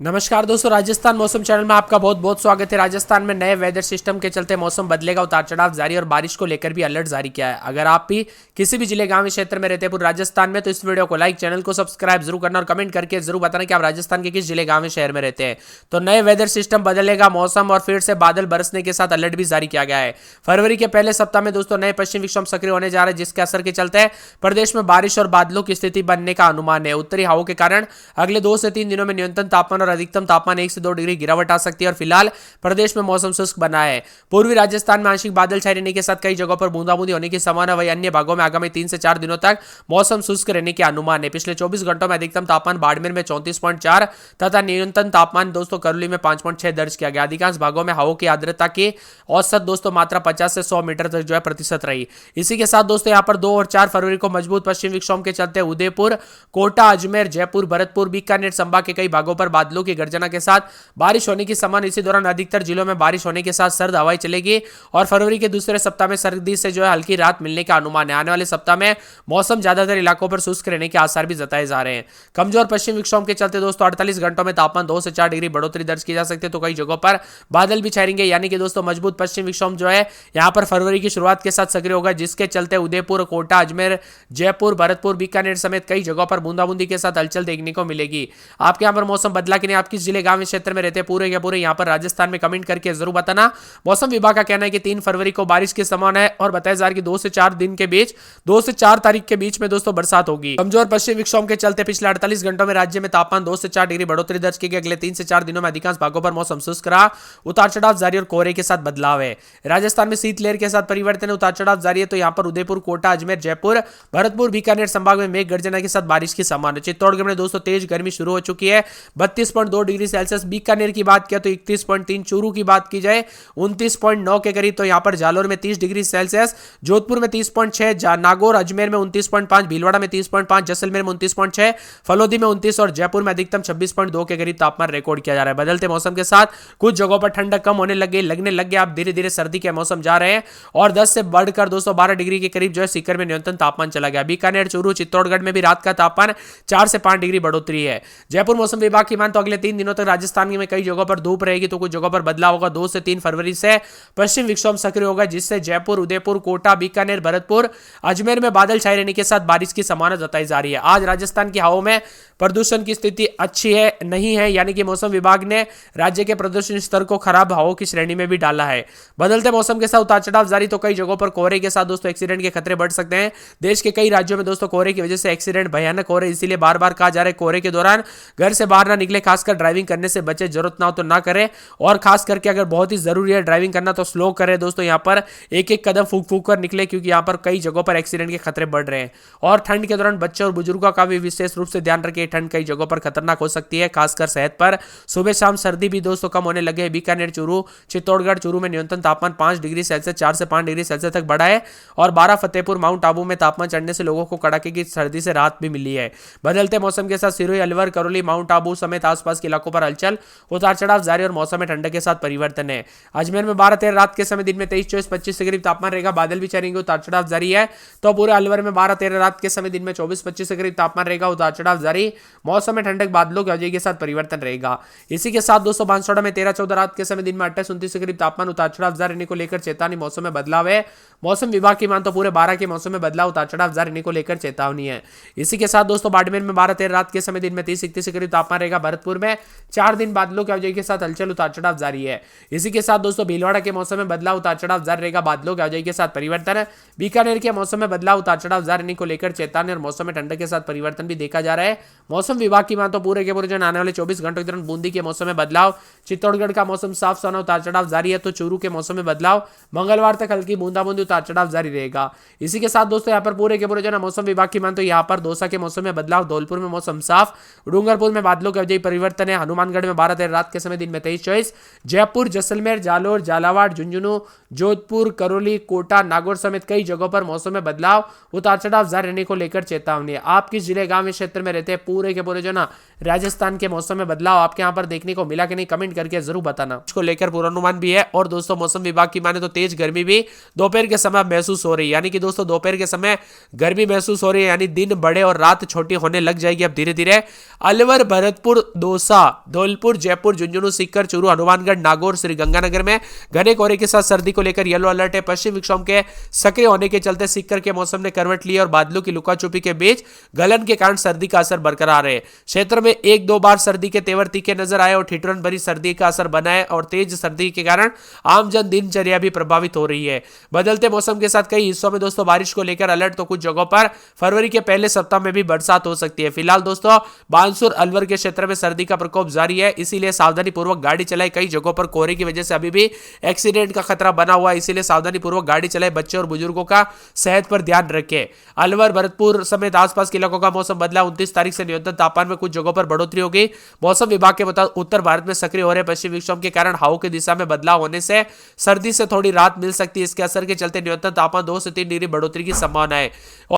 नमस्कार दोस्तों, राजस्थान मौसम चैनल में आपका बहुत बहुत स्वागत है। राजस्थान में नए वेदर सिस्टम के चलते मौसम बदलेगा, उतार चढ़ाव जारी और बारिश को लेकर भी अलर्ट जारी किया है। अगर आप भी किसी भी जिले गांव या क्षेत्र में रहते हैं पूरे राजस्थान में, तो इस वीडियो को लाइक, चैनल को सब्सक्राइब जरूर करना और कमेंट करके जरूर बताना कि आप राजस्थान के किस जिले गांव या शहर में रहते हैं। तो नए वेदर सिस्टम बदलेगा मौसम और फिर से बादल बरसने के साथ अलर्ट भी जारी किया गया है। फरवरी के पहले सप्ताह में दोस्तों नए पश्चिम विक्षोभ सक्रिय होने जा रहे हैं, जिसके असर के चलते प्रदेश में बारिश और बादलों की स्थिति बनने का अनुमान है। उत्तरी हवाओं के कारण अगले 2 से 3 दिनों में न्यूनतम तापमान और अधिकतम तापमान 1 से 2 डिग्री गिरावट आ सकती है और फिलहाल प्रदेश में मौसम शुष्क बना है। पूर्वी राजस्थान में आंशिक बादल छाए रहने के साथ कई जगहों पर बूंदाबूंदी होने की संभावना, वही अन्य भागों में आगामी 3 से 4 दिनों तक मौसम शुष्क रहने के अनुमान है। पिछले 24 घंटों में अधिकतम तापमान बाड़मेर में 34.4 तथा न्यूनतम तापमान दोस्तों करौली में 5.6 दर्ज किया गया। अधिकांश भागों में हवा की आर्द्रता की औसत दोस्तों मात्रा 50 से 100 मीटर तक जो है प्रतिशत रही। इसी के साथ दोस्तों यहाँ पर 2 और 4 फरवरी को मजबूत पश्चिम विक्षोभ के चलते उदयपुर, कोटा, अजमेर, जयपुर, भरतपुर, बीकानेर संभाग के कई भागों पर बादलों की गर्जना के साथ बारिश होने की संभावना। इसी दौरान अधिकतर जिलों में बारिश होने के साथ सर्द हवाएं चलेगी और फरवरी के दूसरे सप्ताह में सर्दी से जो है हल्की राहत मिलने का अनुमान है। आने वाले सप्ताह में मौसम ज्यादातर इलाकों पर शुष्क रहने के आसार भी जताए जा रहे हैं। कमजोर पश्चिम विक्षोभ के चलते दोस्तों 48 घंटों में तापमान 2 से 4 डिग्री बढ़ोतरी दर्ज की जा सकती है, तो कई जगहों पर बादल भी छाएंगे। यानी कि दोस्तों मजबूत पश्चिम विक्षोभ जो है यहाँ पर फरवरी की शुरुआत के साथ सक्रिय होगा, जिसके चलते उदयपुर, कोटा, अजमेर, जयपुर, भरतपुर, बीकानेर समेत कई जगहों पर बूंदाबूंदी के साथ हलचल देखने को मिलेगी। आपके यहाँ पर मौसम बदला कि नहीं, आप किस जिले गांव क्षेत्र में रहते हैं पूरे के पूरे यहाँ पर राजस्थान में कमेंट करके जरूर बताना। मौसम विभाग का कहना है कि 3 फरवरी को बारिश की संभावना है और बताया जा रहा है कि 2 से 4 दिन के बीच 2 से 4 तारीख के बीच में दोस्तों बरसात होगी। कमजोर पश्चिम विक्षोभ के चलते पिछले 48 घंटों में राज्य में तापमान 2 से 4 डिग्री बढ़ोतरी दर्ज की गई। अगले 3 से 4 दिनों में अधिकांश भागों पर मौसम शुष्क रहा, उतार चढ़ाव जारी और कोहरे के साथ बदलाव है। राजस्थान में शीतलहर के साथ परिवर्तन, उतार चढ़ाव जारी है। तो यहाँ पर उदयपुर, कोटा, अजमेर, जयपुर, भरतपुर, बीकानेर संभाग में मेघ गर्जना के साथ बारिश की संभावना। चित्तौड़गढ़ में दोस्तों तेज गर्मी शुरू हो चुकी है, 32.2 डिग्री सेल्सियस। बीकानेर की बात किया तो 31.3, चूरू की बात की जाए 29.9 के करीब, तो यहाँ पर जालोर में 30 डिग्री सेल्सियस, जोधपुर में 30.6, नागौर, अजमेर में 29.5, भीलवाड़ा में 30.5, जैसलमेर में 29.6, फलोदी में 29 और जयपुर में अधिकतम 26.2 के करीब तापमान रिकॉर्ड किया जा रहा है। बदलते मौसम के साथ कुछ जगहों पर ठंडक कम होने लगे, लगने लग गया। आप धीरे धीरे सर्दी के मौसम जा रहे हैं और 10 से बढ़कर 212 डिग्री के करीब जो है सीकर में न्यूनतम तापमान चला गया। बीकानेर, चूरू, चित्तौड़गढ़ में भी रात का तापमान 4 से 5 डिग्री बढ़ोतरी है। जयपुर मौसम विभाग की मान तो अगले 3 दिनों तक राजस्थान में कई जगहों पर धूप रहेगी, तो कुछ जगहों पर बदलाव होगा। 2 से 3 फरवरी से पश्चिम विक्षोभ सक्रिय होगा, जिससे जयपुर, उदयपुर, कोटा, बीकानेर, भरतपुर, अजमेर में बादल छाए रहने के साथ बारिश की संभावना जताई जा रही है। आज राजस्थान की हवाओं में प्रदूषण की स्थिति अच्छी है नहीं है, यानी कि मौसम विभाग ने राज्य के प्रदूषण स्तर को खराब हवाओं की श्रेणी में भी डाला है। बदलते मौसम के साथ उतार चढ़ाव जारी, तो कई जगहों पर कोहरे के साथ दोस्तों एक्सीडेंट के खतरे बढ़ सकते हैं। देश के कई राज्यों में दोस्तों कोहरे की वजह से एक्सीडेंट भयानक हो रहे हैं, इसीलिए बार बार कहा जा रहा है कोहरे के दौरान घर से बाहर ना निकले, खासकर ड्राइविंग करने से बचे, जरूरत ना हो तो ना करें और खास करके अगर बहुत ही जरूरी है ड्राइविंग करना तो स्लो करें। दोस्तों यहाँ पर एक एक कदम फूक फूक कर निकले, क्योंकि यहाँ पर कई जगहों पर एक्सीडेंट के खतरे बढ़ रहे हैं। और ठंड के दौरान बच्चों और बुजुर्गों का भी विशेष रूप से ध्यान रखें, ठंड कई जगहों पर खतरनाक हो सकती है, खासकर सेहत पर। सुबह शाम सर्दी भी दोस्तों कम होने लगे। बीकानेर, चूरू, चित्तौड़गढ़, चूरू में न्यूनतम तापमान 5 डिग्री सेल्सियस 4 से 5 डिग्री सेल्सियस तक बढ़ा है और 12 फतेहपुर, माउंट आबू में तापमान चढ़ने से लोगों को कड़ाके की सर्दी से राहत भी मिली है। बदलते मौसम के साथ सिरोही, अलवर, करौली, माउंट आबू समेत आसपास के इलाकों पर हलचल, उतार चढ़ाव जारी और मौसम में ठंडक के साथ परिवर्तन है। अजमेर में 12-13 रात के समय, दिन में 23, 24, 25 के करीब तापमान रहेगा, बादल भी चलेंगे, उतार चढ़ाव जारी है। तो पूरे अलवर में 12-13 रात के समय, दिन में 24, 25 के करीब तापमान रहेगा, उतार चढ़ाव जारी, मौसम में ठंडक, बादलों की वजह के साथ परिवर्तन रहेगा। इसी के साथ दोस्तों बांसवाड़ा में 13-14 रात के समय, दिन में 28, 29 के करीब तापमान, उतार चढ़ाव जारी रहने को लेकर चेतावनी। मौसम में बदलाव है। मौसम विभाग की मान तो पूरे 12 के मौसम में बदलाव, उतार चढ़ाव जारी रहने को लेकर चेतावनी है। इसी के साथ दोस्तों बाड़मेर में 12-13 रात के समय, दिन में 30-31 के करीब तापमान रहेगा। भरतपुर में 4 दिन बादलों की वजह के साथ हलचल, उतार चढ़ाव जारी है। इसी के साथ दोस्तों भीलवाड़ा के मौसम में बदलाव, उतार चढ़ाव जारी रहेगा, बादलों की वजह के साथ परिवर्तन। बीकानेर के मौसम में बदलाव, उतार चढ़ाव जारी रहने को लेकर चेतावनी और मौसम में ठंडक के साथ परिवर्तन भी देखा जा रहा है। मौसम विभाग की मान तो पूरे के पूरे जो आने वाले 24 घंटों के दौरान बूंदी के मौसम में बदलाव, चित्तौड़गढ़ का मौसम साफ सुहाना, उतार चढ़ाव जारी है। तो चूरू के मौसम में बदलाव, मंगलवार तक हल्की बूंदाबूंदी, उतार चढ़ाव जारी रहेगा। इसी के साथ दोस्तों यहाँ पर पूरे के पूरे जो मौसम विभाग की मान तो यहाँ पर दौसा के मौसम में बदलाव, धौलपुर में मौसम साफ, डूंगरपुर में बादलों की वजह परिवर्तन है। हनुमानगढ़ में 12-13 रात के समय, दिन में 23-24, जयपुर, जैसलमेर, जालोर, झालावाड़, झुंझुनू, जोधपुर, करौली, कोटा, नागौर समेत कई जगहों पर मौसम में बदलाव, उतार चढ़ाव जारी रहने को लेकर चेतावनी। आप किस जिले गांव क्षेत्र में रहते हैं पूरे पूरे के पूरे जो ना राजस्थान के मौसम में बदलाव आपके यहाँ पर देखने को मिला कि नहीं, कमेंट करके जरूर बताना। इसको लेकर पूर्वानुमान भी है। और दोस्तों मौसम विभाग की माने तो तेज गर्मी भी दोपहर के समय महसूस हो रही है, यानी कि दोस्तों दोपहर के समय गर्मी महसूस हो रही है, यानी दिन बड़े और रात छोटी होने लग जाएगी अब धीरे धीरे। अलवर, भरतपुर, दौसा, धौलपुर, जयपुर, झुंझुनू, सीकर, चूरू, हनुमानगढ़, नागौर, श्रीगंगानगर में घने कोहरे के साथ सर्दी को लेकर येलो अलर्ट है। पश्चिम विक्षोभ के सक्रिय होने के चलते सीकर के मौसम ने करवट ली और बादलों की लुकाछुपी के बीच गलन के कारण सर्दी का असर बरकरार है। क्षेत्र में एक दो बार सर्दी के तेवर तीखे नजर आए और ठिठुरन भरी सर्दी का असर बना है और तेज सर्दी के कारण आमजन दिनचर्या भी प्रभावित हो रही है। बदलते मौसम के साथ कई हिस्सों में दोस्तों बारिश को लेकर अलर्ट, तो कुछ जगहों पर फरवरी के पहले सप्ताह में भी बरसात हो सकती है। फिलहाल दोस्तों बानसूर, अलवर के क्षेत्र में सर्दी का प्रकोप जारी है, इसीलिए सावधानी पूर्वक गाड़ी चलाए। कई जगहों पर कोहरे की वजह से अभी भी एक्सीडेंट का खतरा बना हुआ है, इसीलिए सावधानी पूर्वक गाड़ी चलाए। बच्चे और बुजुर्गों का सेहत पर ध्यान रखें। अलवर, भरतपुर समेत आसपास के इलाकों का मौसम बदला। 29 तारीख से न्यूनतम तापमान में कुछ जगहों पर बढ़ोतरी होगी। मौसम विभाग के मुताबिक उत्तर भारत में सक्रिय हो रहे पश्चिम विक्षोभ के कारण हवाओं की दिशा में बदलाव होने से सर्दी से थोड़ी राहत मिल सकती है। इसके असर के चलते न्यूनतम तापमान 2 से 3 डिग्री बढ़ोतरी की संभावना है।